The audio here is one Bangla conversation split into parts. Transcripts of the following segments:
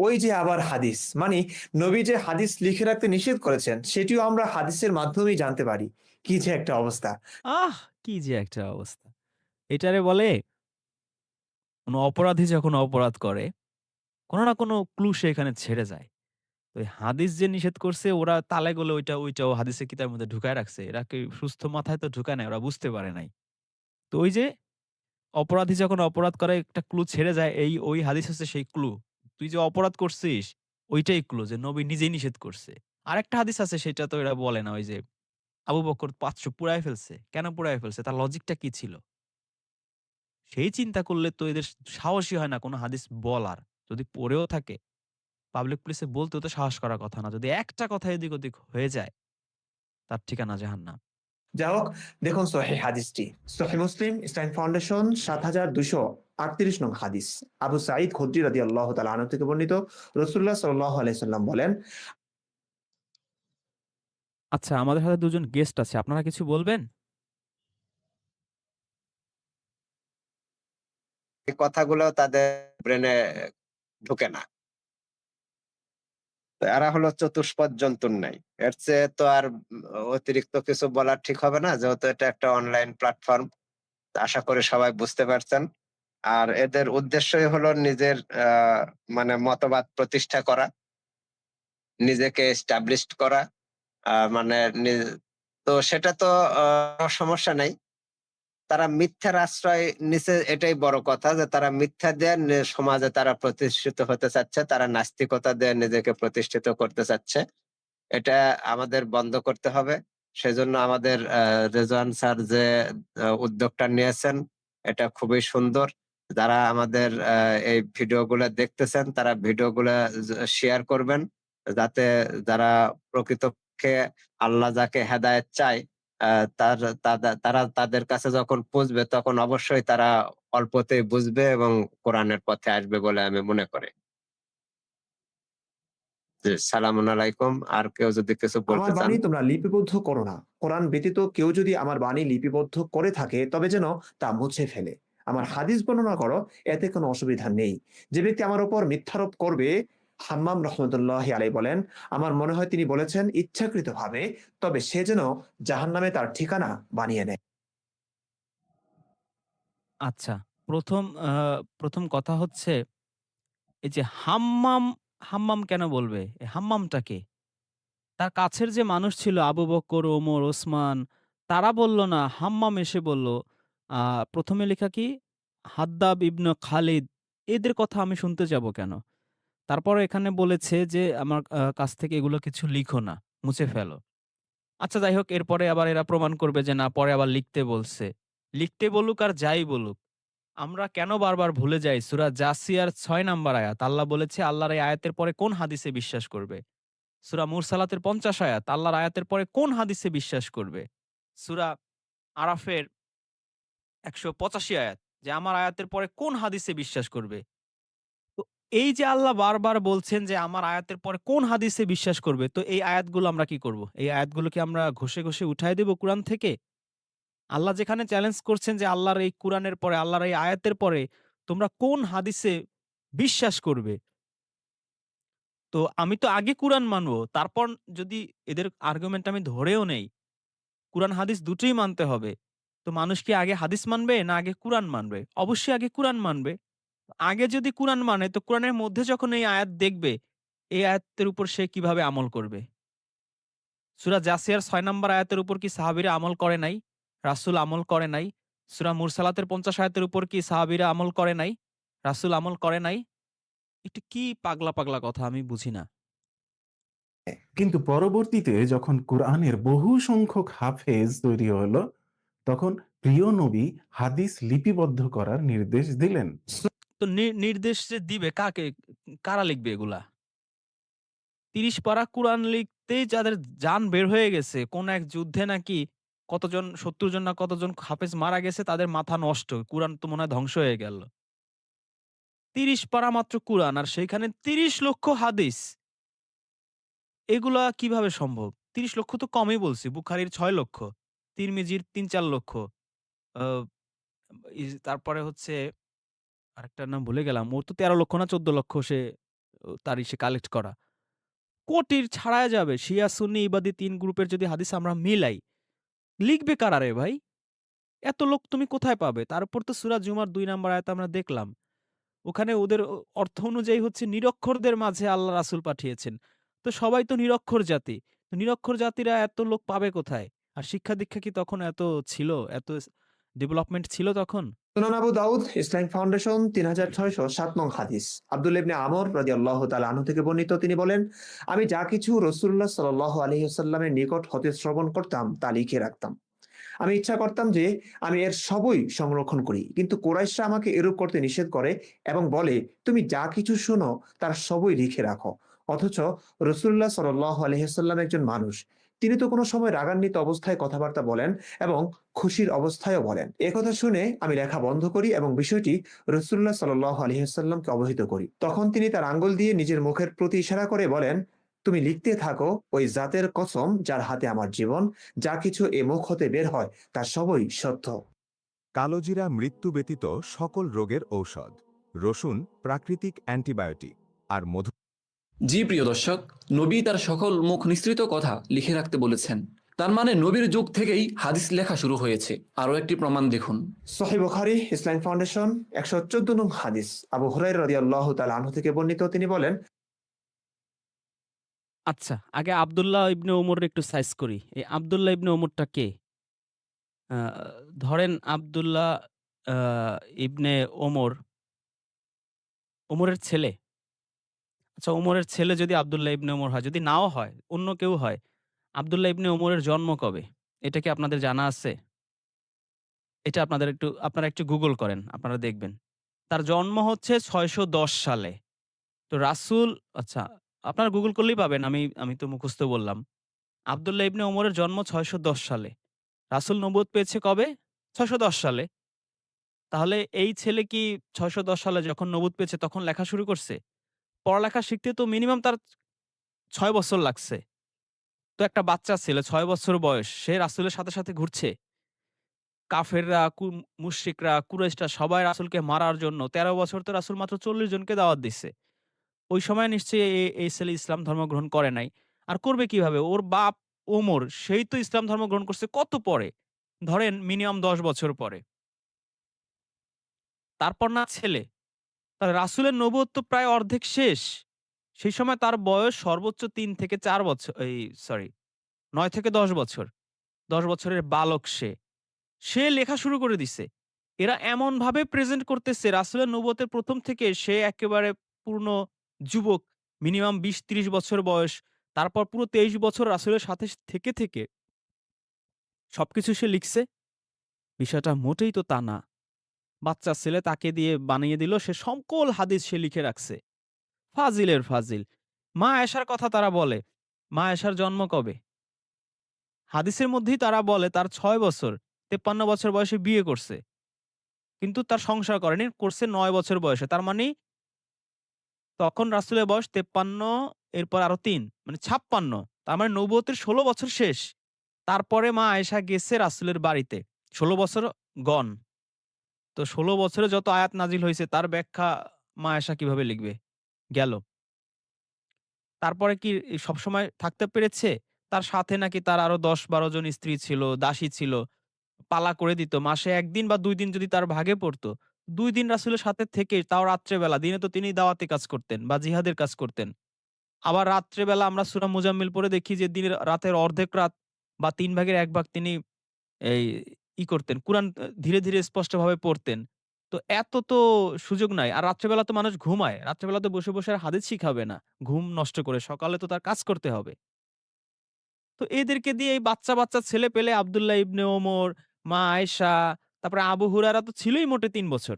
ওই যে আবার হাদিস, মানে নবী যে হাদিস লিখে রাখতে নিষেধ করেছেন সেটিও আমরা হাদিসের মাধ্যমেই জানতে পারি। কি যে একটা অবস্থা! আহ! কি যে একটা অবস্থা। এটারে বলে কোন অপরাধী যখন অপরাধ করে, কোন না কোন ক্লু সে এখানে ছেড়ে যায়। তো এই হাদিস যে নিষেধ করছে ওরা তালে গলে ওইটাও হাদিসের কিতাবের মধ্যে ঢুকায় রাখছে। এরা কি সুস্থ মাথায় তো ঢুকায় নাই, ওরা বুঝতে পারে নাই। তো ওই যে অপরাধী যখন অপরাধ করে একটা ক্লু ছেড়ে যায়, ওই হাদিস হচ্ছে সেই ক্লু। তুই যে অপরাধ করছিস ওইটাই ক্লু যে নবী নিজেই নিষেধ করছে। আরেকটা হাদিস আছে সেটা তো এরা বলে না, ওই যে আবু বকর ৫০০ পুড়ায় ফেলছে। কেন পুড়ায় ফেলছে? তার লজিকটা কি ছিল? সেই চিন্তা করলে তো এদের সাহসই হয় না কোন হাদিস বলার। যদি পড়েও থাকে পাবলিক প্লেসে বলতেও তো সাহস করার কথা না। যদি একটা কথা এদিক ওদিক হয়ে যায় তার ঠিকানা জাহান্নাম। যাই হোক, দেখুন সহিহ হাদিসটি। সহিহ মুসলিম ইসলামিক ফাউন্ডেশন ৭২৩৮ নং হাদিস। আবু সাঈদ খুদরি রাদিয়াল্লাহু তাআলা আনহু থেকে বর্ণিত, রাসূলুল্লাহ সাল্লাল্লাহু আলাইহি সাল্লাম বলেন, আচ্ছা, আমাদের হাতে ২ জন গেস্ট আছে। আপনারা কিছু বলবেন? এই কথাগুলো তাদের ব্রেনে ঢোকে না। তো এরা হলো চতুষ্পদ জন্তুর ন্যায়। এর চেয়ে তো আর অতিরিক্ত কিছু বলা ঠিক হবে না। যেহেতু এটা একটা অনলাইন প্ল্যাটফর্ম। আশা করি সবাই বুঝতে পারছেন। আর এদের উদ্দেশ্যই হলো নিজের আ মানে মতবাদ প্রতিষ্ঠা করা, নিজেকে established করা। মানে তো সেটা তো সমস্যা নাই। তারা মিথ্যার আশ্রয় নিছে, এটাই বড় কথা যে তারা মিথ্যা দিয়ে সমাজে তারা প্রতিষ্ঠিত হতে চাচ্ছে। তারা নাস্তিকতা দিয়ে নিজেকে প্রতিষ্ঠিত করতে চাচ্ছে। এটা আমাদের বন্ধ করতে হবে। সেজন্য আমাদের রেজওয়ান স্যার যে উদ্যোগটা নিয়েছেন এটা খুবই সুন্দর। যারা আমাদের এই ভিডিওগুলা দেখতেছেন তারা ভিডিওগুলা শেয়ার করবেন। যাতে যারা প্রকৃতপক্ষে আল্লাহ যাকে হেদায়েত চায় আ তার তারা তাদের কাছে যখন পৌঁছবে তখন অবশ্যই তারা অল্পতেই বুঝবে এবং কোরআনের পথে আসবে বলে আমি মনে করি। জি, সালামুন আলাইকুম। আর কেউ যদি কিছু আমার বলতে চান? বাণী তোমরা লিপিবদ্ধ করো না। কোরআন ব্যতীত কেউ যদি আমার বাণী লিপিবদ্ধ করে থাকে তবে যেন তা মুছে ফেলে। আমার হাদিস বর্ণনা করো, এতে কোনো অসুবিধা নেই। যে ব্যক্তি আমার উপর মিথ্যারোপ করবে, হাম্মাম রহমতুল্লাহি আলাইহি বলেন, আমার মনে হয় তিনি বলেছেন ইচ্ছাকৃতভাবে, তবে সে যেন জাহান্নামে তার ঠিকানা বানিয়ে নেয়। আচ্ছা, ১ম ১ম কথা হচ্ছে এই যে হাম্মাম কেন বলবে? এই হাম্মামটা কে? তার কাছের যে মানুষ ছিল আবু বকর, ওমর, ওসমান তারা বলল না, হাম্মাম এসে বলল। আ ১ম এ লেখা কি? হাদ্দাব ইবনে খালিদ, এদের কথা আমি শুনতে যাব কেন? তারপরে এখানে বলেছে যে আমার কাছ থেকে এগুলো কিছু লিখো না, মুছে ফেলো। আচ্ছা যাই হোক, এরপরে আবার এরা প্রমাণ করবে যে না, পরে আবার লিখতে বলছে। লিখতে বলুক আর যাই বলুক, আমরা কেন বারবার ভুলে যাই সূরা জাসিয়ার ৬ নাম্বার আয়াত। আল্লাহ বলেছে আল্লাহর এই আয়াতের পরে কোন হাদিসে বিশ্বাস করবে? সূরা মুরসালাতের ৫০ আয়াত, আল্লাহর আয়াতের পরে কোন হাদিসে বিশ্বাস করবে? সূরা আরাফের ১৮৫ আয়াত, যে আমার আয়াতের পরে কোন হাদিসে বিশ্বাস করবে? তো এই যে আল্লাহ বারবার বলছেন যে আমার আয়াতের পরে কোন হাদিসে বিশ্বাস করবে? তো এই আয়াতগুলো আমরা কি করব? এই আয়াতগুলো কি আমরা ঘষে উঠায় দেব কুরআন থেকে? আল্লাহ যেখানে চ্যালেঞ্জ করছেন যে আল্লাহর এই কুরআনের পরে, আল্লাহর এই আয়াতের পরে তোমরা কোন হাদিসে বিশ্বাস করবে? তো আমি তো আগে কুরআন মানবো। তারপর যদি এদের আর্গুমেন্ট আমি ধরেও নেই, কুরআন হাদিস দুটোই মানতে হবে। তো মানুষ কি আগে হাদিস মানবে না আগে কুরআন মানবে? অবশ্যই আগে কুরআন মানবে। আগে যদি কুরআন মানে তো কুরআনের মধ্যে যখন এই আয়াত দেখবে, এই আয়াতের উপর সে কিভাবে আমল করবে? সূরা জাসিয়ার ৬ নাম্বার আয়াতের উপর কি সাহাবীরা আমল করে নাই? রাসূল আমল করে নাই? সূরা মুরসালাতের ৫০ আয়াতের উপর কি সাহাবীরা আমল করে নাই? রাসূল আমল করে নাই? এটা কি পাগলা কথা আমি বুঝি না। কিন্তু পরবর্তীতে যখন কুরআনের বহু সংখ্যক হাফেজ তৈরি হলো, তখন প্রিয় নবী হাদিস লিপিবদ্ধ করার নির্দেশ দিলেন। তো নির্দেশ যে দিবে কাকে? কারা লিখবে এগুলা? ৩০ পারা কুরআন লিখতেই যাদের জান বের হয়ে গেছে, কোন এক যুদ্ধে নাকি কতজন ৭০ জন না কতজন হাফেজ মারা গেছে, তাদের মাথা নষ্ট। কুরআন তো মনে হয় ধ্বংস হয়ে গেল। ৩০ পারা মাত্র কুরআন আর সেইখানে ৩০ লক্ষ হাদিস। এগুলা কিভাবে সম্ভব? ৩০ লক্ষ তো কমই বলছি। বুখারীর ৬ লক্ষ, তিরমিজির ৩-৪ লক্ষ। আ তারপরে হচ্ছে আরেকটার নাম ভুলে গেলাম। ওর তো ১৩ লক্ষ না ১৪ লক্ষ সে তার ইসে কালেক্ট করা। কোটির ছাড়ায় যাবে। শিয়া, সুন্নি, ইবাদি ৩ গ্রুপের যদি হাদিস আমরা মিলাই, লিখবে কারা রে ভাই? এত লোক তুমি কোথায় পাবে? তার উপর তো সূরা জুমার ২ নাম্বার আয়াতে আমরা দেখলাম। ওখানে ওদের অর্থ অনুযায়ী হচ্ছে নিরক্ষরদের মাঝে আল্লাহ রাসূল পাঠিয়েছেন। তো সবাই তো নিরক্ষর জাতি। তো নিরক্ষর জাতিরা এত লোক পাবে কোথায়? আর শিক্ষা-দীক্ষা কি তখন এত ছিল? এত ডেভেলপমেন্ট ছিল তখন? সুনান আবু দাউদ ইসলামিক ফাউন্ডেশন ৩৬০৭ নং হাদিস। আব্দুল্লাহ ইবনে আমর রাদিয়াল্লাহু তাআলা আনহু থেকে বর্ণিত, তিনি বলেন, আমি যা কিছু রাসূলুল্লাহ সাল্লাল্লাহু আলাইহি ওয়াসাল্লামের নিকট হতে শ্রবণ করতাম তা লিখে রাখতাম। আমি ইচ্ছা করতাম যে আমি এর সবই সংরক্ষণ করি, কিন্তু কুরাইশরা আমাকে এরূপ করতে নিষেধ করে এবং বলে, তুমি যা কিছু শোনো তার সবই লিখে রাখো। অথচ রাসূলুল্লাহ সাল্লাল্লাহু আলাইহি ওয়াসাল্লাম একজন মানুষ। তিনি তো কোনো সময় রাগান্বিত অবস্থায় কথাবার্তা বলেন এবং খুশির অবস্থায়ও বলেন। একথা শুনে আমি লেখা বন্ধ করি এবং বিষয়টি রাসূলুল্লাহ সাল্লাল্লাহু আলাইহি ওয়াসাল্লামকে অবহিত করি। তখন তিনি তার আঙ্গুল দিয়ে নিজের মুখের প্রতি ইশারা করে বলেন, তুমি লিখতে থাকো, ওই জাতের কসম যার হাতে আমার জীবন, যা কিছু এ মুখ হতে বের হয় তার সবই সত্য। কালোজিরা মৃত্যু ব্যতীত সকল রোগের ঔষধ, রসুন প্রাকৃতিক অ্যান্টিবায়োটিক, আর মধু। জি প্রিয় দর্শক, নবী তার সকল মুখ নিঃসৃত কথা লিখে রাখতে বলেছেন। তার মানে নবীর যুগ থেকেই হাদিস লেখা শুরু হয়েছে। আরও একটি প্রমাণ দেখুন। সহিহ বুখারী ইসলামিক ফাউন্ডেশন ১১৪ নং হাদিস। আবু হুরায়রা রাদিয়াল্লাহু তাআলা আনহু থেকে বর্ণিত, তিনি বলেন, আচ্ছা, আগে আব্দুল্লাহ ইবনে ওমরের একটু সাইজ করি। এই আব্দুল্লাহ ইবনে ওমরটা কে? আ ধরেন আব্দুল্লাহ আ ইবনে ওমর, ওমরের ছেলে। আচ্ছা, ওমরের ছেলে যদি আব্দুল্লাহ ইবনে ওমর হয়, যদি নাও হয়, অন্য কেউ হয়, আব্দুল্লাহ ইবনে ওমরের জন্ম কবে? এটা কি আপনাদের জানা আছে? এটা আপনারা একটু গুগল করেন, আপনারা দেখবেন। তার জন্ম হচ্ছে ৬১০ সালে। তো রাসূল, আচ্ছা, আপনারা গুগল করলেই পাবেন। আমি তো মুখস্থ বললাম। আব্দুল্লাহ ইবনে ওমরের জন্ম ৬১০ সালে। রাসূল নবুয়ত পেয়েছে কবে? ৬১০ সালে। তাহলে এই ছেলে কি ৬১০ সালে যখন নবুয়ত পেয়েছে তখন লেখা শুরু করছে? পড়ালেখা শিখতে তো মিনিমাম তার ৬ বছর লাগছে। তো একটা বাচ্চা ছেলে ৬ বছর বয়স, সে রাসূলের সাথে, সাথে ঘুরছে। কাফেররা, মুশরিকরা, কুরাইশরা সবাই রাসূলকে মারার জন্য ১৩ বছর তো রাসূল মাত্র ৪০ জনকে দাওয়াত দিছে। ওই সময় নিশ্চয়ই এই ছেলে ইসলাম ধর্ম গ্রহণ করে নাই। আর করবে কিভাবে? ওর বাপ ওমর, সেই তো ইসলাম ধর্ম গ্রহণ করছে কত পরে? ধরেন মিনিমাম ১০ বছর পরে। তারপর না ছেলে। তাহলে রাসূলের নবুয়ত তো প্রায় অর্ধেক শেষ। সেই সময় তার বয়স সর্বোচ্চ ৩ থেকে ৪ বছর, ৯ থেকে ১০ বছর। ১০ বছরের বালক সে। সে লেখা শুরু করে দিছে। এরা এমনভাবে প্রেজেন্ট করতেছে রাসূলের নবুয়তের ১ম থেকে সে একেবারে পূর্ণ যুবক। মিনিমাম ২০-৩০ বছর বয়স। তারপর পুরো ২৩ বছর রাসূলের সাথে থেকে সবকিছু সে লিখছে। বিষয়টা মোটেই তো তা না। বাচ্চা ছেলে, তাকে দিয়ে বানিয়ে দিল, সে সকল হাদিস সে লিখে রাখছে। ফাজিলের ফাজিল। মা আয়েশার কথা তারা বলে। মা আয়েশার জন্ম কবে? হাদিসের মধ্যেই তারা বলে তার ৬ বছর, ৫৩ বছর বয়সে বিয়ে করছে। কিন্তু তার সংসার করেনি, করছে ৯ বছর বয়সে। তার মানে তখন রাসূলের বয়স ৫৩, এরপর আরো ৩, মানে ৫৬। তার মানে নবুয়তের ১৬ বছর শেষ। তারপরে মা আয়েশা গেছে রাসূলের বাড়িতে। ১৬ বছর গন। তো ১৬ বছরে যত আয়াত নাজিল হইছে তার ব্যাখ্যা মা আয়েশা কিভাবে লিখবে? গেল। তারপরে কি সবসময় থাকতে পেরেছে? তার সাথে নাকি তার আরো ১০-১২ জন স্ত্রী ছিল, দাসী ছিল। পালা করে দিত। মাসে ১ দিন বা ২ দিন যদি তার ভাগে পড়ত, ২ দিন রাসূলের সাথে থেকে, তাও রাত্রে বেলা। দিনে তো তিনি দাওয়াতি কাজ করতেন বা জিহাদের কাজ করতেন। আবার রাত্রে বেলা আমরা সূরা মুজাম্মিল পড়ে দেখি যে দিনের রাতের অর্ধেক রাত বা ৩ ভাগের ১ ভাগ তিনি এই করতেন। কুরআন ধীরে, ধীরে স্পষ্টভাবে পড়তেন। তো এত তো সুযোগ নাই। আর রাত্রেবেলা তো মানুষ ঘুমায়। রাত্রেবেলা তো বসে, বসে আর হাদিস শিখাবে না। ঘুম নষ্ট করে। সকালে তো তার কাজ করতে হবে। তো এদেরকে দিয়ে এই বাচ্চা ছেলে-পেলে আব্দুল্লাহ ইবনে ওমর, মা আয়েশা, তারপরে আবু হুরায়রা তো ছিলই মোটে ৩ বছর।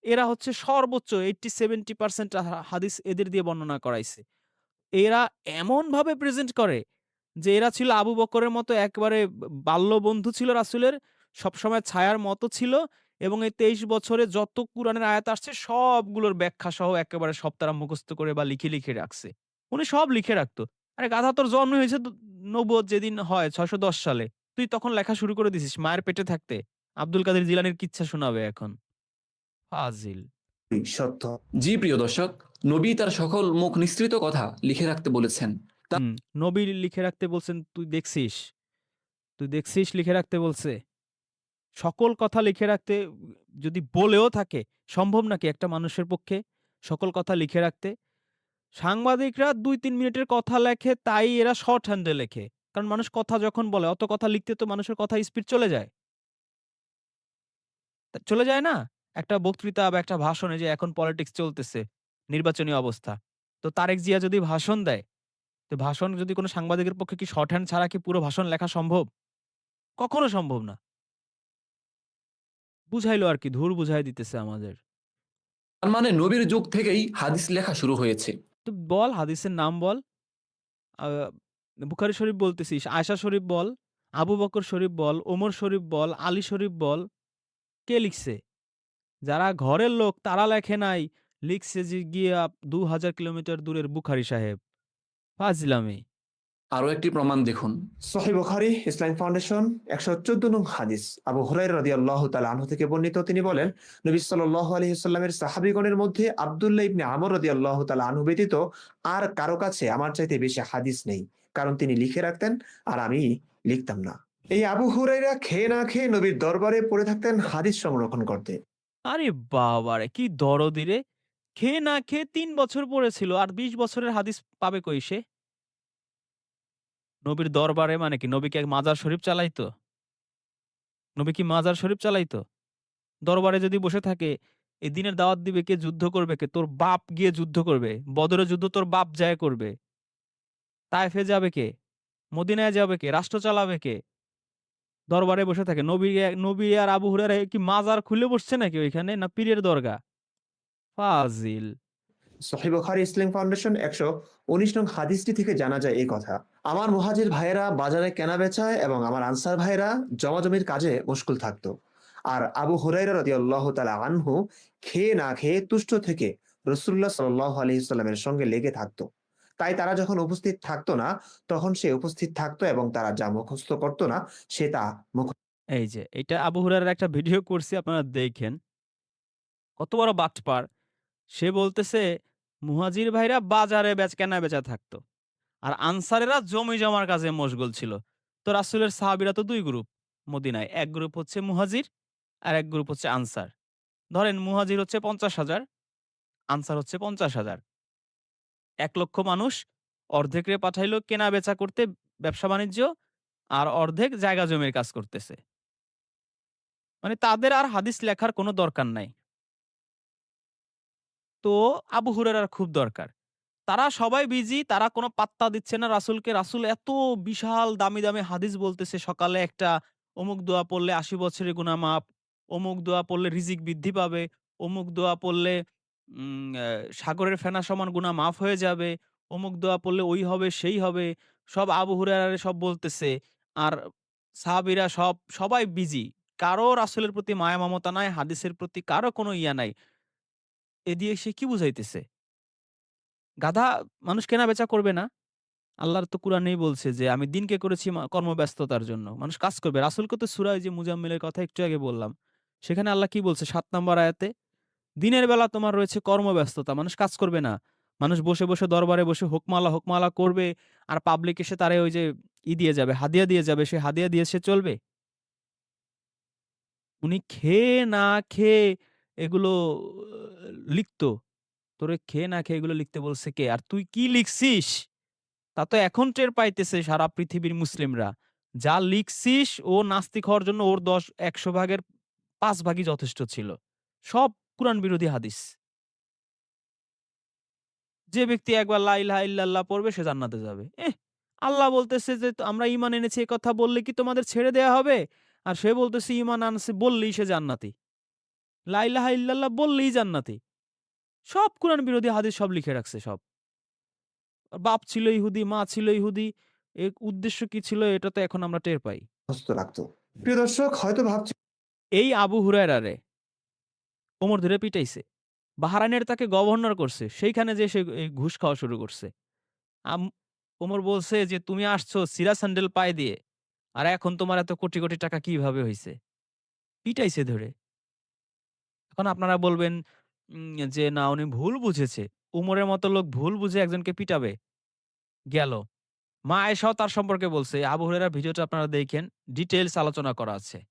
এরা হচ্ছে সর্বোচ্চ 80-70% হাদিস এদের দিয়ে বর্ণনা করাইছে। এরা এমনভাবে প্রেজেন্ট করে যে এরা ছিল আবু বকরের মতো একেবারে বাল্য বন্ধু ছিল রাসূলের, সবসময় ছায়ার মতো ছিল এবং এই ২৩ বছরে যত কুরআনের আয়াত আসছে সবগুলোর ব্যাখ্যা সহ একেবারে সব তারা মুখস্থ করে বা লিখে, লিখে রাখছে। উনি সব লিখে রাখতো। আরে গাধা, তোর জন্ম হয়েছে তো নবুয়ত যেদিন হয় ৬১০ সালে। তুই তখন লেখা শুরু করে দিছিস মায়ের পেটে থাকতে। আব্দুল কাদের জিলানীর কিচ্ছা শোনাবে এখন। ফাজিল। সত্য। জি প্রিয় দর্শক, নবী তার সকল মুখ নিঃসৃত কথা লিখে রাখতে বলেছেন। হুম, নবী লিখে রাখতে বলছেন, তুই দেখছিস লিখে রাখতে বলছে। সকল কথা লিখে রাখতে যদি বলেও থাকে, সম্ভব নাকি একটা মানুষের পক্ষে সকল কথা লিখে রাখতে? সাংবাদিকরা ২-৩ মিনিটের কথা লেখে, তাই এরা শর্ট হ্যান্ডে লেখে। কারণ মানুষ কথা যখন বলে, অত কথা লিখতে তো মানুষের কথা স্পিড চলে যায়। চলে যায় না? একটা বক্তৃতা বা একটা ভাষণে, যে এখন পলিটিক্স চলতেছে, নির্বাচনী অবস্থা। তো তারেক জিয়া যদি ভাষণ দেয়, তো ভাষণ যদি কোনো সাংবাদিকের পক্ষে কি শর্ট হ্যান্ড ছাড়া কি পুরো ভাষণ লেখা সম্ভব? কখনো সম্ভব না। বুঝাইলো আরকি, ধুর বুঝায় দিতেছে আমাদের। তার মানে নবীর যুগ থেকেই হাদিস লেখা শুরু হয়েছে। তো বল, হাদিসের নাম বল। আ বুখারী শরীফ বলতেছিস, আয়েশা শরীফ বল, আবু বকর শরীফ বল, ওমর শরীফ বল, আলী শরীফ বল। কে লিখছে? যারা ঘরের লোক তারা লেখে নাই, লিখছে যে গিয়া ২,০০০ কিলোমিটার দূরের বুখারী সাহেব। ফাজলামি। আরও একটি প্রমাণ দেখুন। সহিহ বুখারী, ইসলামিক ফাউন্ডেশন, ১১৪ নং হাদিস। আবু হুরায়রা রাদিয়াল্লাহু তাআলা আনহু থেকে বর্ণিত, তিনি বলেন, নবী সাল্লাল্লাহু আলাইহি ওয়াসাল্লামের সাহাবীগণের মধ্যে আব্দুল্লাহ ইবনে আমর রাদিয়াল্লাহু তাআলা আনহু ব্যতীত আর কারো কাছে আমার চাইতে বেশি হাদিস নেই। কারণ তিনি লিখে রাখতেন আর আমি লিখতাম না। এই আবু হুরায়রা খেয়ে না খেয়ে নবীর দরবারে পড়ে থাকতেন হাদিস সংরক্ষণ করতে। আরে বাবারে! কি দরদি রে! খেয়ে না খেয়ে ৩ বছর পড়েছিল, আর ২০ বছরের হাদিস পাবে কই সে? নবীর দরবারে মানে কি? নবী কি এক মাজার শরীফ চালাইতো? নবী কি মাজার শরীফ চালাইতো? দরবারে যদি বসে থাকে, এই দিনের দাওয়াত দিবে কে? যুদ্ধ করবে কে? তোর বাপ গিয়ে যুদ্ধ করবে। বদরের যুদ্ধ তোর বাপ যায়া করবে। তায়েফে যাবে কে? মদিনায় যাবে কে? রাষ্ট্র চালাবে কে? দরবারে বসে থাকে। নবী আর আবু হুরায়রা কি মাজার খুলে বসছে নাকি ওইখানে? না পীরের দরগা? ফাজিল। সহিহ বুখারী, ইসলামিক ফাউন্ডেশন, ১১১৯ নং হাদিসটি থেকে জানা যায় এই কথা। আমার মুহাজির ভাইয়েরা বাজারে কেনাবেচায় এবং আমার আনসার ভাইয়েরা জমাজমির কাজে মশগুল থাকতো। আর আবু হুরায়রা রাদিয়াল্লাহু তাআলা আনহু খেয়ে না খেয়ে তুষ্ট থেকে রাসূলুল্লাহ সাল্লাল্লাহু আলাইহি ওয়াসাল্লামের সঙ্গে লেগে থাকতো। তাই তারা যখন উপস্থিত থাকতো না, তখন সে উপস্থিত থাকতো এবং তারা যা মুখস্থ করতো না, সে তা এই যে এটা আবু হুরায়রার একটা ভিডিও করছি, আপনারা দেখেন। কত বড় বাটপার! সে বলতেছে মুহাজির ভাইরা বাজারে কেনা-বেচা থাকতো। আর আনসারেরা জমি জমার কাজে মশগুল ছিল। তো রাসূলের সাহাবীরা তো ২ গ্রুপ মদিনায়। এক গ্রুপ হচ্ছে মুহাজির, আর এক গ্রুপ হচ্ছে আনসার। ধরেন মুহাজির হচ্ছে ৫০,০০০, আনসার হচ্ছে ৫০,০০০। ১,০০,০০০ মানুষ, অর্ধেকরে পাঠাইলো কেনা-বেচা করতে, ব্যবসা-বাণিজ্য, আর অর্ধেক জায়গা জমির কাজ করতেছে। মানে তাদের আর হাদিস লেখার কোনো দরকার নাই। তো আবু হুরায়রার খুব দরকার। তারা সবাই বিজি, তারা কোনো পাত্তা দিচ্ছে না রাসূলকে। রাসূল এত বিশাল দামি, দামি হাদিস বলতেছে, সকালে একটা, অমুক দোয়া পড়লে ৮০ বছরের গুনাহ মাফ, অমুক দোয়া পড়লে রিজিক বৃদ্ধি পাবে, অমুক দোয়া পড়লে উম অ্যা সাগরের ফেনা সমান গুনাহ মাফ হয়ে যাবে, অমুক দোয়া পড়লে ওই হবে, সেই হবে। সব আবু হুরায়রারে সব বলতেছে। আর সাহাবীরা সবাই বিজি। কারো রাসূলের প্রতি মায়া মমতা নাই, হাদিসের প্রতি কারো কোনো ইয়া নাই। এ দিয়ে সে কি বুঝাইতেছে? গাধা মানুষ কেনা-বেচা করবে না? আল্লাহর তো কুরআনেই বলছে যে, "আমি দিনকে করেছি কর্মব্যস্ততার জন্য।" মানুষ কাজ করবে। রাসূলকে তো সূরা ওই যে মুজাম্মিলের কথা একটু আগে বললাম। সেখানে আল্লাহ কি বলছে ৭ নাম্বার আয়াতে? দিনের বেলা তোমার রয়েছে কর্মব্যস্ততা। মানুষ কাজ করবে না। মানুষ বসে, বসে দরবারে বসে হোকমালা, হোকমালা করবে। আর পাবলিক এসে তারে ওই যে দিয়ে যাবে, হাদিয়া দিয়ে যাবে। সে হাদিয়া দিয়ে সে চলবে? উনি খেয়ে না খেয়ে এগুলো লিখত। তোরে খেয়ে না খেয়ে এগুলো লিখতে বলছে কে? আর তুই কি লিখছিস? তা তো এখন টের পাইতেছে সারা পৃথিবীর মুসলিমরা। যা লিখছিস, ও নাস্তিক হওয়ার জন্য ওর ১০০ ভাগের ৫ ভাগই যথেষ্ট ছিল। সব কুরআন বিরোধী হাদিস। যে ব্যক্তি একবার লা ইলাহা ইল্লাল্লাহ পড়বে সে জান্নাতে যাবে। আল্লাহ বলতেছে যে আমরা ঈমান এনেছি, এ কথা বললে কি তোমাদের ছেড়ে দেয়া হবে? আর সে বলতেছে ঈমান আনছে বললেই সে জান্নাতি। লা ইলাহা ইল্লাল্লাহ বললেই জান্নাতি। সব কুরআন বিরোধী হাদিস সব লিখে রাখছে সব। বাপ ছিল ইহুদি, মা ছিল ইহুদি। এর উদ্দেশ্য কি ছিল এটা তো এখন আমরা টের পাই। মুখস্থ রাখতো। প্রিয় দর্শক, হয়তো ভাবছেন এই আবু হুরায়রারে কোমর ধরে পিটাইছে। বাহরাইনের তাকে গভর্নর করছে। সেইখানে যেয়ে সে এই ঘুষ খাওয়া শুরু করছে। আম ওমর বলছে যে, "তুমি আসছো ছিঁড়া স্যান্ডেল পায়ে দিয়ে। আর এখন তোমার এত কোটি, কোটি টাকা কিভাবে হইছে?" পিটাইছে ধরে। এখন আপনারা বলবেন, যে না উনি ভুল বুঝেছে। উমরের মতো লোক ভুল বুঝে একজনকে পিটাবে, গেল। মা আয়েশাও তার সম্পর্কে বলছে। আবু হুরায়রার ভিডিওটা আপনারা দেখেন, ডিটেইলস আলোচনা করা আছে।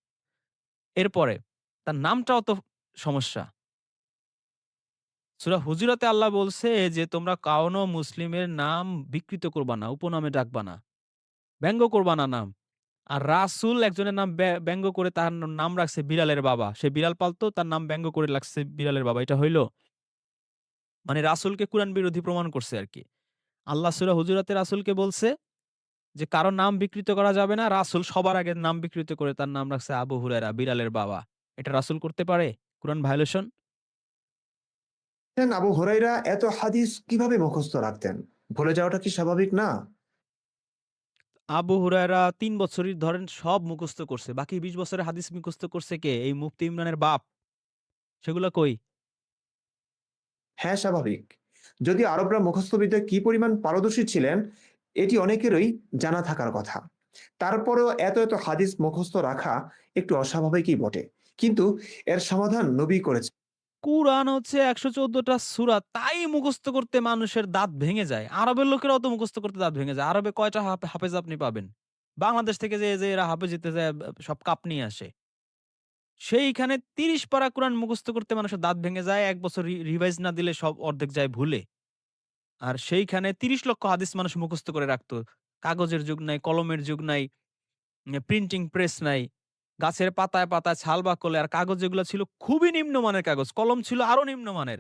এরপরে তার নামটাও তো সমস্যা। সূরা হুজুরাতে আল্লাহ বলছে যে, "তোমরা কাউনো মুসলিমের নাম বিকৃত করবা না, উপনামে ডাকবা না, ব্যঙ্গ করবা না নাম।" আর রাসূল একজনের নাম ব্যঙ্গ করে তার নাম রাখছে বিড়ালের বাবা। সে বিড়াল পালতো, তার নাম ব্যঙ্গ করে রাখছে বিড়ালের বাবা। এটা হইল? মানে রাসূলকে কুরআন বিরোধী প্রমাণ করছে আরকি। আল্লাহ সূরা হুজুরাতে রাসূলকে বলছে যে, "কারো নাম বিকৃত করা যাবে না।" রাসূল সবার আগে নাম বিকৃত করে তার নাম রাখছে আবু হুরায়রা, বিড়ালের বাবা। এটা রাসূল করতে পারে? কুরআন ভায়োলেশন? আবু হুরায়রা এত হাদিস কিভাবে মুখস্থ রাখতেন? ভুলে যাওয়াটা কি স্বাভাবিক না? আবু হুরায়রা ৩ বছরই ধরেন সব মুখস্থ করছে। বাকি ২০ বছরের হাদিস মুখস্থ করছে কে? এই মুফতি ইমরানের বাপ। সেগুলা কই? হ্যাঁ, স্বাভাবিক। যদিও আরবরা মুখস্থবিদ্যায় কি পরিমাণ পারদর্শী ছিলেন, এটি অনেকেরই জানা থাকার কথা। তারপরেও এত হাদিস মুখস্থ রাখা একটু অস্বাভাবিকই বটে। কিন্তু এর সমাধান নবী করেছেন। কুরআন হচ্ছে ১১৪ টা সূরা। তাই মুখস্থ করতে মানুষের দাঁত ভেঙে যায়। আরবের লোকেরাও তো মুখস্থ করতে দাঁত ভেঙে যায়। আরবে কয়টা হাফেজ আপনি পাবেন? বাংলাদেশ থেকে যে এরা হাফেজ হইতে যায় সব কাপ নিয়ে আসে। সেইখানে ৩০ পারা কুরআন মুখস্থ করতে মানুষের দাঁত ভেঙে যায়। ১ বছর রিভাইজ না দিলে সব অর্ধেক যায় ভুলে। আর সেইখানে ৩০ লক্ষ হাদিস মানুষ মুখস্থ করে রাখতো। কাগজের যুগ নাই, কলমের যুগ নাই, প্রিন্টিং প্রেস নাই। গাছের পাতায় ছাল বাকলে আর কাগজ যেগুলা ছিল খুবই নিম্নমানের কাগজ। কলম ছিল আরো নিম্নমানের।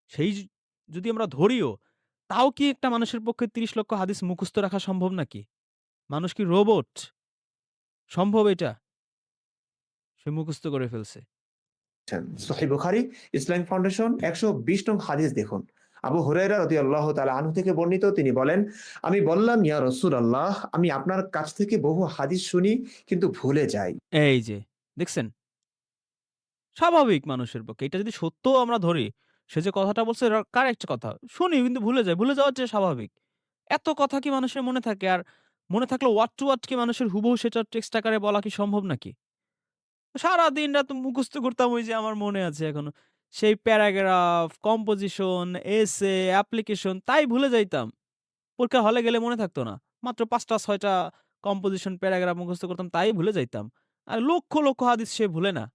সেই যদি আমরা ধরিও, তাও কি একটা মানুষের পক্ষে ৩০ লক্ষ হাদিস মুখস্থ রাখা সম্ভব নাকি? মানুষ কি রোবট? সম্ভব এটা? সে মুখস্থ করে ফেলছে। সহিহ বুখারী, ইসলামিক ফাউন্ডেশন ১২০ নং হাদিস দেখুন। আবু হুরায়রা রাদিয়াল্লাহু তাআলা আনহু থেকে বর্ণিত, তিনি বলেন, "আমি বললাম, ইয়া রাসূলাল্লাহ, আমি আপনার কাছ থেকে বহু হাদিস শুনি কিন্তু ভুলে যাই।" এই যে, দেখছেন? স্বাভাবিক মানুষের পক্ষে। এটা যদি সত্যও আমরা ধরি, সে যে কথাটা বলছে এটা কারেক্ট কথা। শুনি কিন্তু ভুলে যাই। ভুলে যাওয়াটা স্বাভাবিক। এত কথা কি মানুষের মনে থাকে? আর মনে থাকলেও ওয়ার্ড টু ওয়ার্ড কি মানুষের হুবহু সেটা টেক্সট আকারে বলা কি সম্ভব নাকি? সারাদিন রাত মুখস্থ করতাম ওই যে আমার মনে আছে এখনো। সেই প্যারাগ্রাফ, কম্পোজিশন, এসে, অ্যাপ্লিকেশন তাই ভুলে যাইতাম। পরীক্ষার হলে গেলে মনে থাকতো না। মাত্র ৫ টা ৬ টা কম্পোজিশন, প্যারাগ্রাফ মুখস্থ করতাম তাই ভুলে যাইতাম। আর লক্ষ হাদিস সে ভুলে না।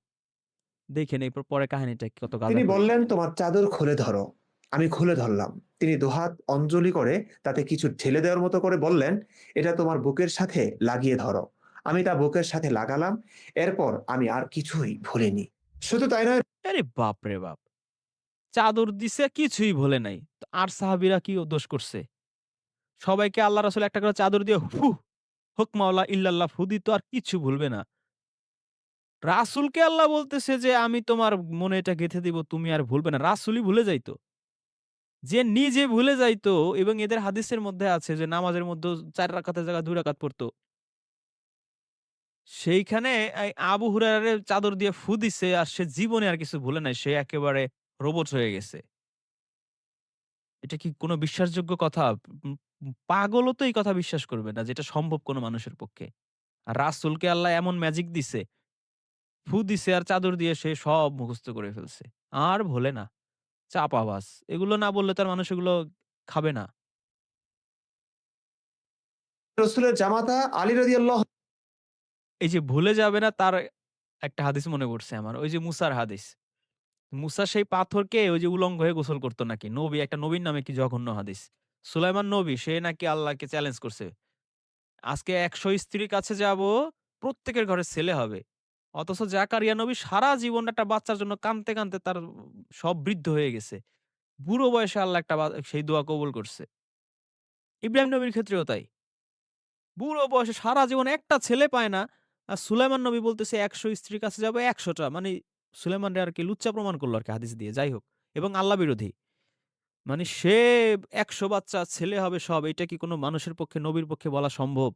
দেখেন এরপর পরের কাহিনীটা কত তিনি গাঁজাখড়ি। বললেন, "তোমার চাদর খুলে ধরো।" আমি খুলে ধরলাম। তিনি দুহাত অঞ্জলি করে তাতে কিছু ঢেলে দেওয়ার মতো করে বললেন, "এটা তোমার বুকের সাথে লাগিয়ে ধরো।" আমি তা বুকের সাথে লাগালাম। এরপর আমি আর কিছুই ভুলিনি। শুধু তাই নয়, আরে বাপরে বাপ! চাদর দিছে কিছুই ভোলে নাই। তো আর সাহাবীরা কি দোষ করছে? সবাইকে আল্লাহ রাসূল একটা করে চাদর দিয়ে হুক মাওলা ইল্লাল্লাহ ফু দিত আর কিচ্ছু ভুলবে না। রাসূলকে আল্লাহ বলতেছে যে, "আমি তোমার মনে এটা গেঁথে দিব, তুমি আর ভুলবে না।" রাসূলই ভুলে যাইত। যে নিজে ভুলে যাইতো এবং এদের হাদিসের মধ্যে আছে যে নামাজের মধ্যেও ৪ রাকাতের জায়গায় ২ রাকাত পড়তো। সেইখানে এই আবু হুরায়রারে চাদর দিয়ে ফু দিছে আর সে জীবনে আর কিছু ভুলে নাই। সে একেবারে রোবট হয়ে গেছে। এটা কি কোনো বিশ্বাসযোগ্য কথা? উম পাগলও তো এই কথা বিশ্বাস করবে না, যেটা সম্ভব কোনো মানুষের পক্ষে। আর রাসূলকে আল্লাহ এমন ম্যাজিক দিছে, ফু দিছে আর চাদর দিয়ে সে সব মুখস্থ করে ফেলছে। আর ভোলে না। চাপাবাজ। এগুলো না বললে তো আর মানুষ এগুলো খাবে না। রাসূলের জামাতা আলী রাদিয়াল্লাহু এই যে ভুলে যাবে না তার একটা হাদিস মনে পড়ছে আমার। ওই যে মুসার হাদিস। মুসা সেই পাথরকে ওই যে উলঙ্গ হয়ে গোসল করত নাকি। নবী একটা নবীর নামে কি জঘন্য হাদিস। সুলাইমান নবী সে নাকি আল্লাহকে চ্যালেঞ্জ করছে। আজকে ১০০ স্ত্রীর কাছে যাবো, প্রত্যেকের ঘরে ছেলে হবে। অথচ জাকারিয়া নবী সারা জীবন একটা বাচ্চার জন্য কাঁদতে তার সব বৃদ্ধ হয়ে গেছে। বুড়ো বয়সে আল্লাহ একটা সেই দোয়া কবুল করছে। ইব্রাহিম নবীর ক্ষেত্রেও তাই। বুড়ো বয়সে সারা জীবন একটা ছেলে পায় না। আর সুলাইমান নবী বলতেছে ১০০ স্ত্রীর কাছে যাবো ১০০ টা। মানে সুলাইমানরে আরকি লুচ্চা প্রমাণ করলো আরকি হাদিস দিয়ে। যাই হোক। এবং আল্লাহ বিরোধী। মানে সে ১০০ বাচ্চা ছেলে হবে সব। এটা কি কোন মানুষের পক্ষে নবীর পক্ষে বলা সম্ভব?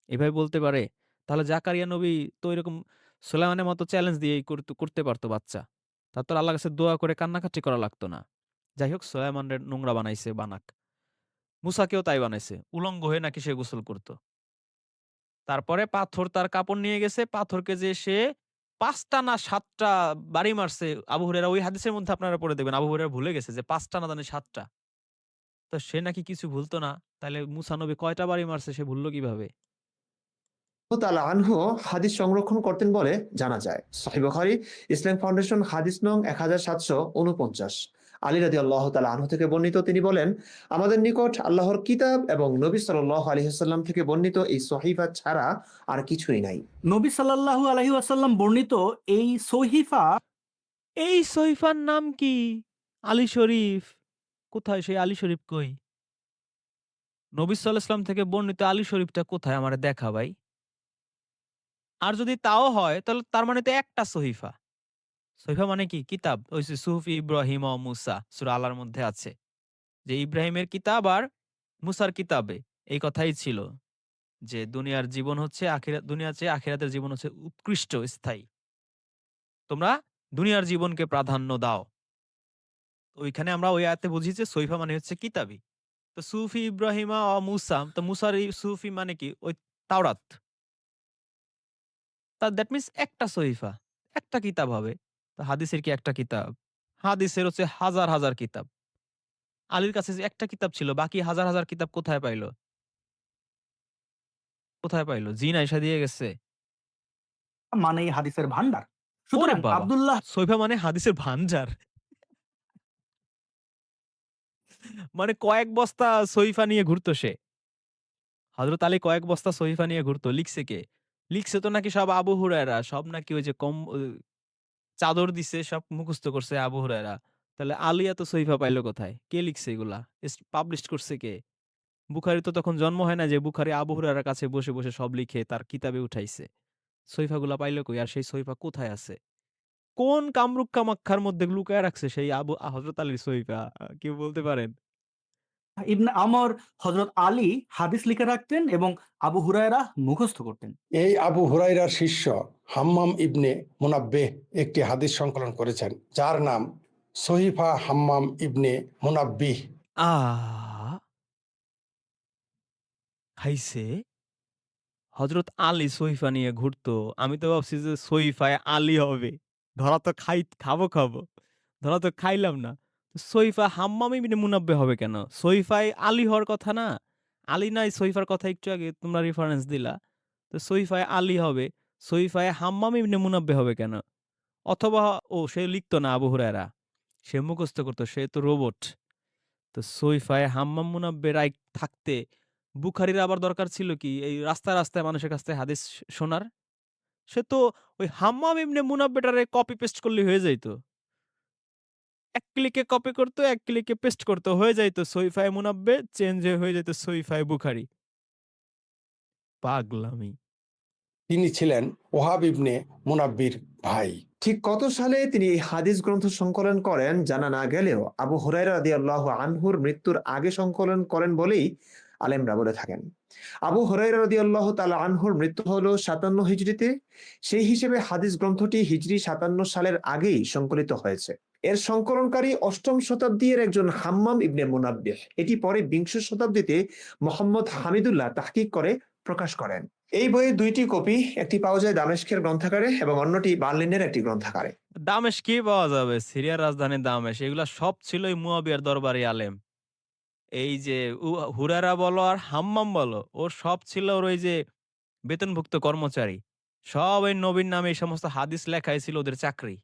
এভাবে বলতে পারে? তাহলে জাকারিয়া নবী তো এরকম সুলাইমানের মতো চ্যালেঞ্জ দিয়েই করতে পারত বাচ্চা। তার তো আল্লাহর কাছে দোয়া করে কান্নাকাটি করা লাগতো না। যাই হোক সুলাইমানের নোংরা বানাইছে বানাক। মুসাকেও তাই বানাইছে। উলঙ্গ হয়ে নাকি সে গোসল করত। তারপরে পাথর তার কাপড় নিয়ে গেছে। পাথরকে যেয়ে সে ৫টা না ৭টা বাড়ি মারছে আবু হুরায়রা। ওই হাদিসের মধ্যে আপনারা পড়ে দেখবেন আবু হুরায়রা ভুলে গেছে যে ৫টা না জানি ৭টা। তো সে নাকি কিছু ভুলতো না। তাইলে মুসা নবী কয়টা বাড়ি মারছে সে ভুলল কিভাবে? তাআলা আনহু হাদিস সংরক্ষণ করতেন বলে জানা যায়। সহিহ বুখারী, ইসলাম ফাউন্ডেশন হাদিস নং 1749। আলী রাদিয়াল্লাহু তাআলা আনহু থেকে বর্ণিত, তিনি বলেন, আমাদের নিকট আল্লাহর কিতাব এবং নবী সাল্লাল্লাহু আলাইহি ওয়াসাল্লাম থেকে বর্ণিত এই সহিফা ছাড়া আর কিছুই নাই। নবী সাল্লাল্লাহু আলাইহি ওয়াসাল্লাম বর্ণিত এই সহিফা এই সহিফার নাম কি? আলী শরীফ। কোথায় সেই আলী শরীফ কই? নবী সাল্লাল্লাহু আলাইহি ওয়াসাল্লাম থেকে বর্ণিত আলী শরীফটা কোথায় আমারে দেখা ভাই? আর যদি তাও হয় তাহলে তার মানে তো একটা সহিফা। সহিফা মানে কি? কিতাব। ওই যে সুহুফি ইব্রাহিম ও মুসা সূরা আলার মধ্যে আছে। যে ইব্রাহিমের কিতাব আর মুসার কিতাবে এই কথাই ছিল যে দুনিয়ার জীবন হচ্ছে দুনিয়ার চেয়ে আখিরাতের জীবন হচ্ছে উৎকৃষ্ট স্থায়ী। তোমরা দুনিয়ার জীবনকে প্রাধান্য দাও। ওইখানে আমরা ওই আয়াতে বুঝি যে সহিফা মানে হচ্ছে কিতাবী। তো সুফি ইব্রাহিমা ও মুসা, তো মুসার এই সুফি মানে কি? ওই তাওরাত। তা দ্যাট মিনস একটা সহিফা। একটা কিতাব হবে। তো হাদিসের কি একটা কিতাব? হাদিসের হচ্ছে হাজার, হাজার কিতাব। আলীর কাছে যে একটা কিতাব ছিল, বাকি হাজার, হাজার কিতাব কোথায় পাইল? কোথায় পাইল? জিন আইসা দিয়ে গেছে? মানেই হাদিসের ভান্ডার। ওরে সুতরাং বাবা! আব্দুল্লাহ সহিফা মানে হাদিসের ভান্ডার। মানে কয়েক বস্তা সহিফা নিয়ে ঘুরতো সে। হযরত আলী কয়েক বস্তা সহিফা নিয়ে ঘুরতো। লিখছে কে? লিখছে তো নাকি সব আবু হুরায়রা। সব নাকি ওই যে চাদর দিছে, সব মুখস্থ করছে আবু হুরায়রা। তাহলে আলী এত সহিফা পাইল কোথায়? কে লিখছে এগুলা? পাবলিশ করছে কে? বুখারী তো তখন জন্ম হয় না যে বুখারী আবু হুরায়রার কাছে বসে, বসে সব লিখে তার কিতাবে উঠাইছে। সহিফাগুলা পাইল কই? আর সেই সহিফা কোথায় আছে? কোন কামরূপ কামাক্ষার মধ্যে লুকায় রাখছে সেই হযরত আলীর সহিফা? কেউ বলতে পারেন? ইবনে আমর হযরত আলী হাদিস লিখে রাখতেন এবং আবু হুরায়রা মুখস্থ করতেন। এই আবু হুরায়রার শিষ্য হাম্মাম ইবনে মুনাব্বিহ একটি হাদিস সংকলন করেছেন, যার নাম সহিফা হাম্মাম ইবনে মুনাব্বিহ। আহ! খাইছে? হযরত আলী সহিফা নিয়ে ঘুরতো। আমি তো ভাবছি যে সহিফায় আলী হবে। ধরা তো খাবো। ধরা তো খাইলাম না। সহিফা হাম্মাম ইবনে মুনাব্বিহ হবে কেন? সহিফায় আলী হওয়ার কথা না? আলী নাই, সহিফার কথা একটু আগে তোমরা রেফারেন্স দিলা। তো সহিফায় আলী হবে। সহিফায় হাম্মাম ইবনে মুনাব্বিহ হবে কেন? অথবা সে লিখতো না আবু হুরায়রা। সে মুখস্থ করত। সে তো রোবট। তো সহিফায়ে হাম্মাম মুনাব্বিহ থাকতে বুখারীর আবার দরকার ছিল কি এই রাস্তায়, রাস্তায় মানুষের কাছ থেকে হাদিস শোনার? সে তো ওই হাম্মাম ইবনে মুনাব্বিহটারে কপি পেস্ট করলেই হয়ে যাইত। এক ক্লিকে কপি করত, এক ক্লিকে পেস্ট করত। হয়ে যাইত সহিফায়ে মুনাব্বিহ চেঞ্জ হয়ে যাইত সহিফায়ে বুখারী। পাগলামি। তিনি ছিলেন ওহাব ইবনে মুনাব্বির ভাই। ঠিক কত সালে তিনি এই হাদিস গ্রন্থ সংকলন করেন জানা না গেলেও আবু হুরায়রা রাদিয়াল্লাহু আনহুর মৃত্যুর আগে সংকলন করেন বলেই আলেমরা বলে থাকেন। আবু হুরায়রা রাদিয়াল্লাহু তাআলা আনহুর মৃত্যু হলো ৫৭ হিজরিতে। সেই হিসেবে হাদিস গ্রন্থটি হিজরি ৫৭ সালের আগেই সংকলিত হয়েছে। এর সংকলনকারী ৮ম শতাব্দীর একজন হাম্মাম ইবনে মুনাব্বিহ। এটি পরে বিংশ শতাব্দীতে মোহাম্মদ হামিদুল্লাহ তাহকিক করে প্রকাশ করেন। এই বইয়ের ২টি কপি, একটি পাওয়া যায় দামেস্কের গ্রন্থাগারে এবং অন্যটি বার্লিনের একটি গ্রন্থাগারে। দামেস্কেই পাওয়া যাবে। সিরিয়ার রাজধানী দামেস্ক। এগুলা সব ছিল এই মুয়াবিয়ার দরবারি আলেম। এই যে হুরায়রা বলো আর হাম্মাম বলো, ওর সব ছিল ওর ওই যে বেতনভুক্ত কর্মচারী। সব এই নবীর নামে এই সমস্ত হাদিস লেখাই ছিল ওদের চাকরি।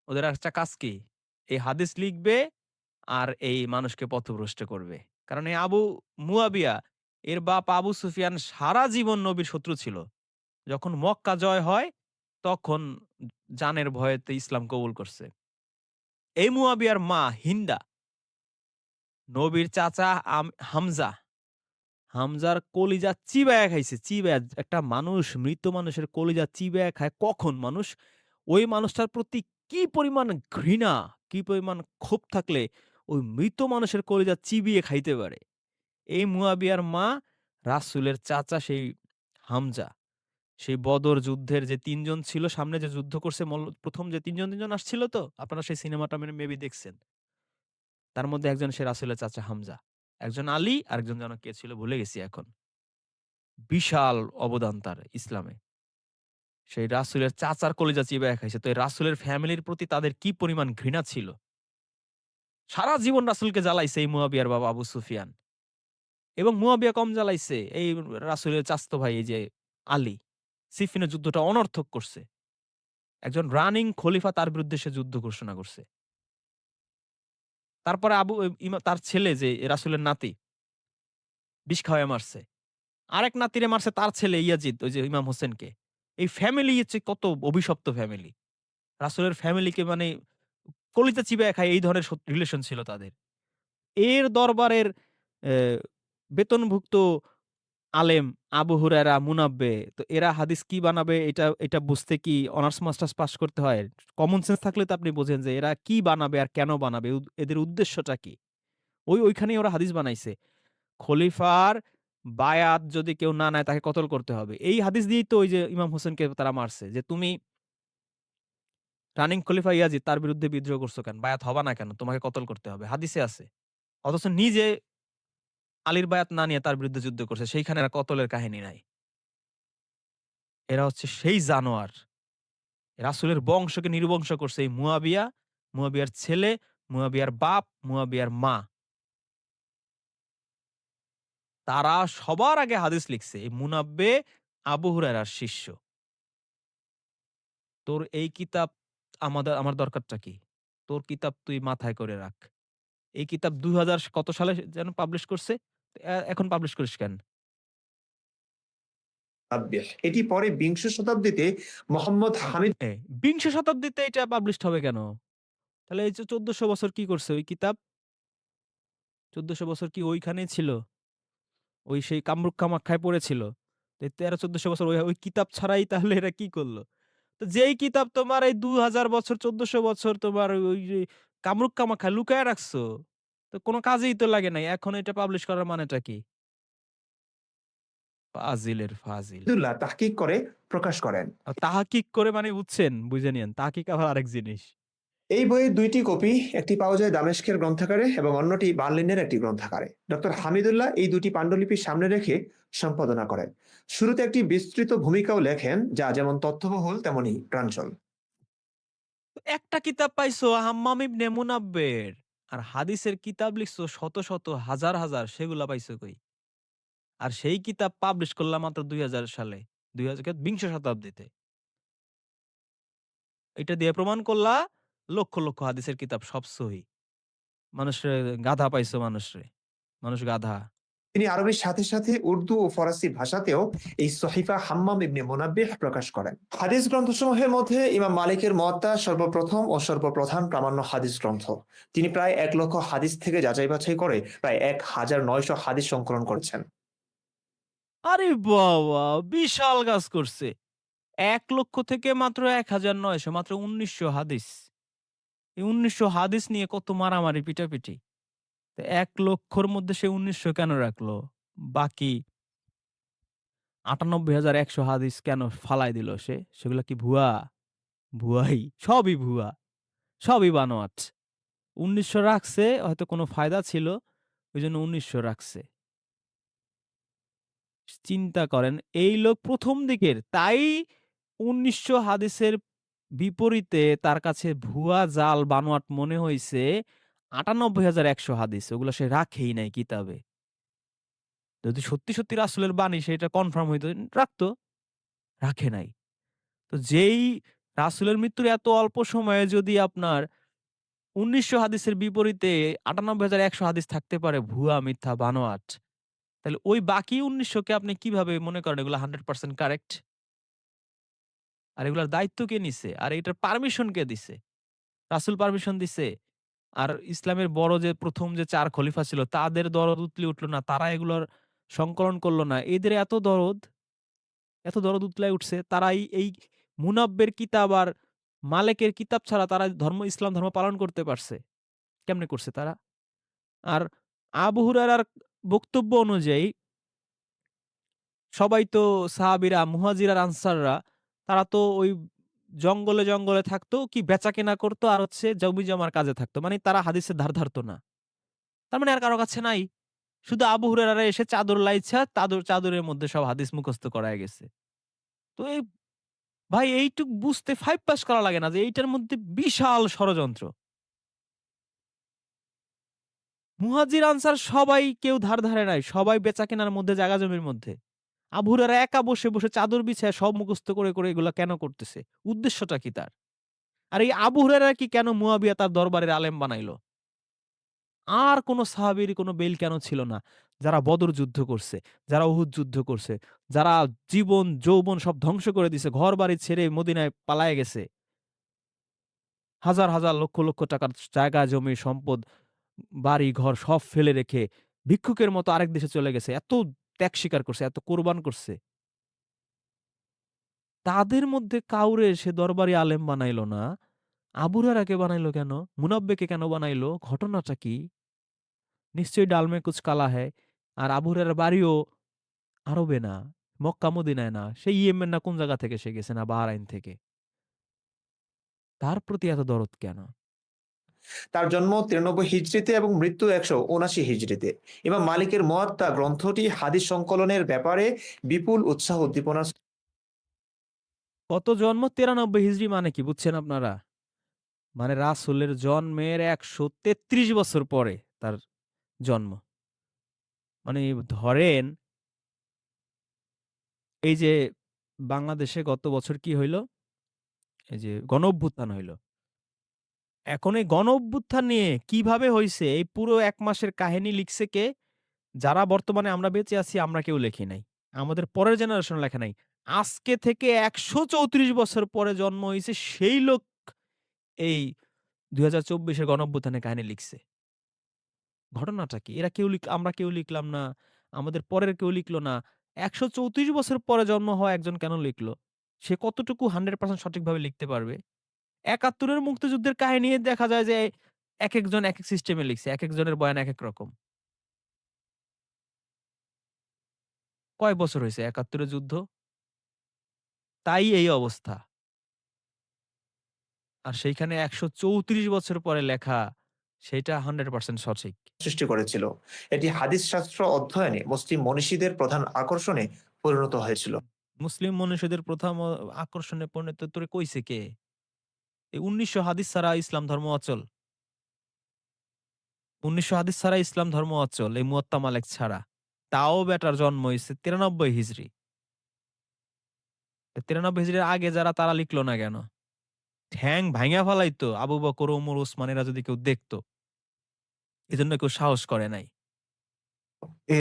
ওদের একটা কাজ কি? এই হাদিস লিখবে আর এই মানুষকে পথভ্রষ্ট করবে। কারণ এই মুয়াবিয়া এর বাপ আবু সুফিয়ান সারা জীবন নবীর শত্রু ছিল। যখন মক্কা জয় হয় তখন জানের ভয়েতে ইসলাম কবুল করছে। এই মুয়াবিয়ার মা হিন্দা, নবীর চাচা হামজা, হামজার কলিজা চিবায়া খাইছে। চিবায়া, একটা মানুষ মৃত মানুষের কলিজা চিবায়া খায় কখন মানুষ? ওই মানুষটার প্রতি কি পরিমাণ ঘৃণা, কি পরিমাণ ক্ষোভ থাকলে ওই মৃত মানুষের কলিজা চিবিয়ে খাইতে পারে? এই মুয়াবিয়ার মা রাসূলের চাচা সেই হামজা। সেই বদর যুদ্ধের যে ৩ জন ছিল সামনে যে যুদ্ধ করছে ১ম যে ৩ জন আসছিল তো? আপনারা সেই সিনেমাটা মেবি দেখছেন। তার মধ্যে একজন সে রাসূলের চাচা হামজা। একজন আলী, আরেকজন যেন কে ছিল ভুলে গেছি এখন। বিশাল অবদান তার ইসলামে। সেই রাসূলের চাচার কলিজা চিবায়া খাইছে। তো এই রাসূলের ফ্যামিলির প্রতি তাদের কি পরিমাণ ঘৃণা ছিল। সারা জীবন রাসূলকে জ্বালাইছে এই মুয়াবিয়ার বাবা আবু সুফিয়ান। এবং মুয়াবিয়া কম জ্বালাইছে এই রাসূলের চাচাতো ভাই এই যে আলী। সিফিনের যুদ্ধটা অনর্থক করছে। একজন রানিং খলিফা তার বিরুদ্ধে সে যুদ্ধ ঘোষণা করছে। তারপরে আবু তার ছেলে যে রাসূলের নাতি বিষ খাওয়ায় মারছে। আরেক নাতিরে মারছে তার ছেলে ইয়াজিদ ওই যে ইমাম হোসেনকে। এই ফ্যামিলি হচ্ছে কত অভিশপ্ত ফ্যামিলি। রাসূলের ফ্যামিলিকে মানে কলিজা চিবায় খায় এই ধরনের রিলেশন ছিল তাদের। এর দরবারের এ বেতনভুক্ত আলেম আবু হুরায়রা, মুনাব্বে তো এরা হাদিস কি বানাবে এটা বুঝতে কি অনার্স মাস্টার্স পাস করতে হয়? কমন সেন্স থাকলে তো আপনি বোঝেন যে এরা কি বানাবে আর কেন বানাবে? এদের উদ্দেশ্যটা কি? ওইখানেই ওরা হাদিস বানাইছে। খলিফার বায়াত যদি কেউ না নেয় তাকে কতল করতে হবে। এই হাদিস দিয়েই তো ওই যে ইমাম হোসেনকে তারা মারছে যে, "তুমি রানিং খলিফা ইয়াজিদ তার বিরুদ্ধে বিদ্রোহ করছো কেন? বায়াত হবা না কেন? তোমাকে কতল করতে হবে।" হাদিসে আছে। অথচ নিজে আলীর বায়াত না নিয়ে তার বিরুদ্ধে যুদ্ধ করছে। সেইখানে আর কতলের কাহিনী নাই। এরা হচ্ছে সেই জানোয়ার। রাসূলের বংশকে নির্বংশ করছে এই মুয়াবিয়া, মুয়াবিয়ার ছেলে, মুয়াবিয়ার বাপ, মুয়াবিয়ার মা। তারা সবার আগে হাদিস লিখছে। এই মুনাব্বে আবু হুরায়রার শিষ্য। তোর এই কিতাব আমার দরকারটা কি? তোর কিতাব তুই মাথায় করে রাখ। এই কিতাব ২০০০ কত সালে যেন পাবলিশ করছে? এখন পাবলিশ করিস কেন? এটি পরে বিংশ শতাব্দীতে মোহাম্মদ হামিদ বিংশ শতাব্দীতে এটা পাবলিশড হবে কেন? তাহলে এই যে ১৪০০ বছর কি করছে ওই কিতাব? ১৪০০ বছর কি ওইখানেই ছিল? ওই সেই কামরূপ কামাখ্যায় পড়েছিল। ১৩-১৪০০ বছর ওই কিতাব ছাড়াই তাহলে এরা কি করল? তো যেই কিতাব তোমার এই ২০০০ বছর ১৪০০ বছর তোমার ওই যে কামরূপ কামাখ্যায় লুকায়া রাখছো। তো কোন কাজেই তো লাগে নাই। এখন এটা পাবলিশ করার মানেটা কি? ফাজিলের ফাজিল। হামিদুল্লাহ তাহকিক করে প্রকাশ করেন। তাহাকিক করে মানে বুঝছেন? বুঝে নিয়েন। তাহকিক আবার আরেক জিনিস। এই বইয়ের ২ টি কপি, একটি পাওয়া যায় দামেস্কের গ্রন্থাগারে এবং অন্যটি বার্লিনের একটি গ্রন্থাগারে। ডক্টর হামিদুল্লাহ এই ২ টি পাণ্ডুলিপি সামনে রেখে সম্পাদনা করেন। শুরুতে একটি বিস্তৃত ভূমিকাও লেখেন যা যেমন তথ্যবহুল তেমনি প্রাঞ্জল। একটা কিতাব পাইছো হাম্মাম ইবনে মুনাব্বের। আর হাদিসের কিতাব লিখছো শত, শত হাজার, হাজার সেগুলা পাইছো কই? আর সেই কিতাব পাবলিশ করলাম মাত্র ২০০০ সালে। ২০০০ বিংশ শতাব্দীতে। এটা দিয়ে প্রমাণ করলা লক্ষ, লক্ষ হাদিসের কিতাব সব সহি। মানুষরে গাধা পাইছো মানুষরে। মানুষ গাধা। তিনি আরবির সাথে সাথে উর্দু ও ফরাসি ভাষাতেও এই সহিফা হাম্মাম ইবনে মুনাব্বিহ প্রকাশ করেন। হাদিস গ্রন্থসমূহের মধ্যে ইমাম মালিকের মুয়াত্তা সর্বপ্রথম ও সর্বপ্রধান প্রামাণ্য হাদিস গ্রন্থ। তিনি প্রায় ১ লক্ষ হাদিস থেকে যাচাই বাছাই করে প্রায় ১৯০০ হাদিস সংকলন করেছেন। আরে বাবা! বিশাল কাজ করছে। ১,০০,০০০ থেকে মাত্র ১,৯০০ মাত্র ১৯০০ হাদিস। এই ১৯০০ হাদিস নিয়ে কত মারামারি পিটাপিটি। তো ১,০০,০০০ মধ্যে সে ১৯০০ কেন রাখলো? বাকি ৯৮,১০০ হাদিস কেন ফালায় দিল সে? সেগুলা কি ভুয়া? ভুয়াই। সবই ভুয়া। সবই বানোয়াট। ১৯০০ রাখছে হয়তো কোনো ফায়দা ছিল। ওইজন্য ১৯০০ রাখছে। চিন্তা করেন এই লোক ১ম দিকের তাই ১৯০০ হাদিসের বিপরীতে তার কাছে ভুয়া জাল বানোয়াট মনে হইছে ৯৮,১০০ হাদিস। ওগুলা সে রাখেই নাই কিতাবে। যদি সত্যি, সত্যি রাসূলের বাণী সেটা কনফার্ম হইতো রাখতো। রাখে নাই। তো যেই রাসূলের মৃত্যুর এত অল্প সময়ে যদি আপনার ১৯০০ হাদিসের বিপরীতে ৯৮,১০০ হাদিস থাকতে পারে ভুয়া, মিথ্যা, বানোয়াট। তাহলে ওই বাকি ১৯০০ কে আপনি কিভাবে মনে করেন এগুলা 100% কারেক্ট? আর এগুলার দায়িত্ব কে নিছে? আর এটার পারমিশন কে দিছে? রাসূল পারমিশন দিছে? আর ইসলামের বড় যে ১ম যে ৪ খলিফা ছিল তাদের দরদ উতলে উঠল না। তারা এগুলোর সংকলন করল না। এদের এত দরদ উতলায় উঠছে। তারা এই মুনাব্বের কিতাব আর মালেকের কিতাব ছাড়া তারা ইসলাম ধর্ম পালন করতে পারছে। কেমনে করছে তারা? আর আবু হুরায়রার বক্তব্য অনুযায়ী সবাই তো সাহাবীরা, মুহাজির আর আনসাররা তারা তো ওই জঙ্গলে, জঙ্গলে থাকতো, কি বেচাকেনা করতো আর হচ্ছে জমি-জমার কাজে থাকতো। মানে তারা হাদিসের ধার ধারতো না। তার মানে আর কারো কাছে নাই। শুধু আবু হুরায়রা এসে চাদর লাইছা চাদরের মধ্যে সব হাদিস মুখস্থ করায় গেছে। তো এই ভাই এইটুক বুঝতে 5 পাস করা লাগে না যে এইটার মধ্যে বিশাল ষড়যন্ত্র। মুহাজির আনসার সবাই কেউ ধার ধারে নাই। সবাই বেচাকেনার মধ্যে জাগা জমির মধ্যে। আবু হুরায়রা একা বসে, বসে চাদর বিছায়া সব মুখস্থ করে, করে এগুলা কেন করতেছে? উদ্দেশ্যটা কি তার? আর এই আবু হুরায়রা কি কেন মুয়াবিয়া তার দরবারের আলেম বানাইলো? আর কোন সাহাবীর কোন বেল কেন ছিল না? যারা বদর যুদ্ধ করছে, যারা উহুদ যুদ্ধ করছে, যারা জীবন যৌবন সব ধ্বংস করে দিছে, ঘরবাড়ি ছেড়ে মদিনায় পালায়ে গেছে। হাজার, হাজার লক্ষ, লক্ষ টাকার জায়গা জমি সম্পদ, বাড়ি ঘর সব ফেলে রেখে ভিক্ষুকের মতো আরেক দেশে চলে গেছে। এত ত্যাগ স্বীকার করছে, এত কোরবান করছে। তাদের মধ্যে কাউরে সে দরবারি আলেম বানাইলো না। আবু হুরায়রাকে বানাইলো কেন? মুনাব্বিকে কেন বানাইলো? ঘটনাটা কি? নিশ্চয়ই ডাল মে কুছ কালা হ্যায়। আর আবু হুরায়রার বাড়িও আরবে না, মক্কা মদিনায় না। সে ইয়েমেন না কোন জায়গা থেকে সে গেছে না বাহরাইন থেকে। তার প্রতি এত দরদ কেন? তার জন্ম 93 হিজরিতে এবং মৃত্যু 179 হিজরিতে। ইমাম মালিকের মুয়াত্তা গ্রন্থটি হাদিস সংকলনের ব্যাপারে বিপুল উৎসাহ উদ্দীপনা কত জন্ম 93 হিজরি মানে কি বুঝছেন আপনারা? মানে রাসূলের জন্মের ১৩৩ বছর পরে তার জন্ম। মানে ধরেন এই যে বাংলাদেশে গত বছর কি হইল? এই যে গণঅভ্যুত্থান হইল। এখন এই গণঅভ্যুত্থান নিয়ে কিভাবে হইছে এই পুরো ১ মাসের কাহিনী লিখছে কে? যারা বর্তমানে আমরা বেঁচে আছি আমরা কেউ লেখি নাই। আমাদের পরের জেনারেশন লেখে নাই। আজকে থেকে ১৩৪ বছর পরে জন্ম হইছে সেই লোক এই ২০২৪ এর গণঅভ্যুত্থানের কাহিনী লিখছে। ঘটনাটা কি? এরা কেউ আমরা কেউ লিখলাম না। আমাদের পরের কেউ লিখলো না। ১৩৪ বছর পরে জন্ম হওয়া একজন কেন লিখলো? সে কতটুকু 100% সঠিকভাবে লিখতে পারবে? ৭১ এর মুক্তিযুদ্ধের কাহিনী দেখা যায় যে একেকজন একেক সিস্টেমে লিখছে। একেকজনের বয়ান একেক রকম। কয় বছর হইছে ৭১ এর যুদ্ধ? তাই এই অবস্থা। আর সেইখানে ১৩৪ বছর পরে লেখা সেইটা 100% সঠিক। সৃষ্টি করেছিল। এটি হাদিস শাস্ত্র অধ্যয়নে মুসলিম মনীষীদের প্রধান আকর্ষণে পরিণত হয়েছিল। মুসলিম মনীষীদের প্রথম আকর্ষণে পরিণত তোরে কইছে কে? এই ১৯০০ হাদিস ছাড়া ইসলাম ধর্ম অচল। ১৯০০ হাদিস ছাড়া ইসলাম ধর্ম অচল। এই মুয়াত্তা মালিক ছাড়া। তাও বেটার জন্ম হইছে ৯৩ হিজরি। ৯৩ হিজরির আগে যারা তারা লিখলো না কেন? ঠ্যাং ভাইঙা ফালাইতো আবু বকর, ওমর, ওসমান এরা যদি কেউ দেখত। এজন্য কেউ সাহস করে নাই।